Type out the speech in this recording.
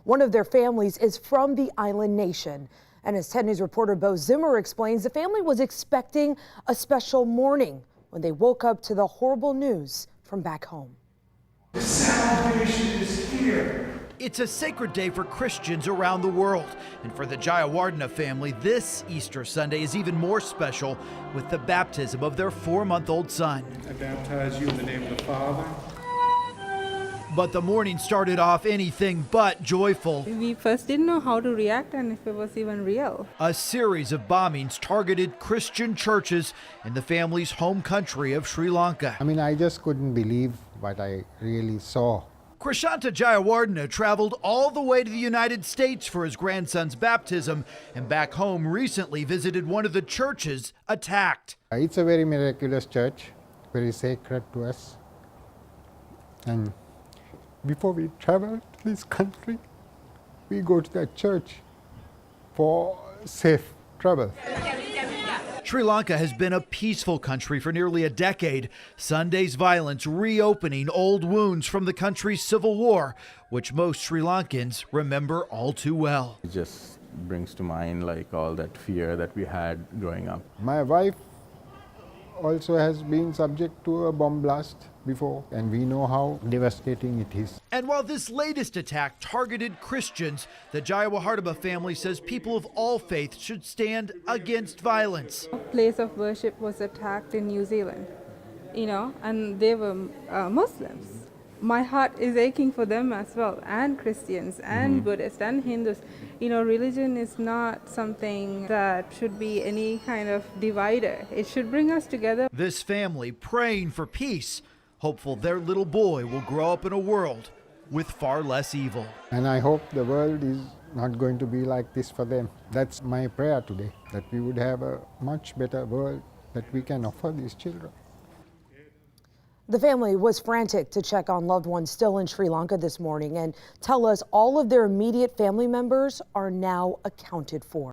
One of their families is from the island nation. And as 10 News reporter Bo Zimmer explains, the family was expecting a special morning when they woke up to the horrible news from back home. The salvation is here. It's a sacred day for Christians around the world. And for the Jayawardhana family, this Easter Sunday is even more special with the baptism of their 4-month-old son. I baptize you in the name of the Father. But the morning started off anything but joyful. We first didn't know how to react and if it was even real. A series of bombings targeted Christian churches in the family's home country of Sri Lanka. I just couldn't believe what I really saw. Krishanta Jayawardhana traveled all the way to the United States for his grandson's baptism, and back home recently visited one of the churches attacked. It's a very miraculous church, very sacred to us. And before we travel to this country, we go to that church for safe travel. Sri Lanka has been a peaceful country for nearly a decade. Sunday's violence reopening old wounds from the country's civil war, which most Sri Lankans remember all too well. It just brings to mind all that fear that we had growing up. My wife also has been subject to a bomb blast before, and we know how devastating it is. And while this latest attack targeted Christians, the Jayawardhana family says people of all faiths should stand against violence. A place of worship was attacked in New Zealand, and they were Muslims. My heart is aching for them as well, and Christians and Buddhists and Hindus. Religion is not something that should be any kind of divider. It should bring us together. This family praying for peace, hopeful their little boy will grow up in a world with far less evil. And I hope the world is not going to be like this for them. That's my prayer today, that we would have a much better world that we can offer these children. The family was frantic to check on loved ones still in Sri Lanka this morning and tell us all of their immediate family members are now accounted for.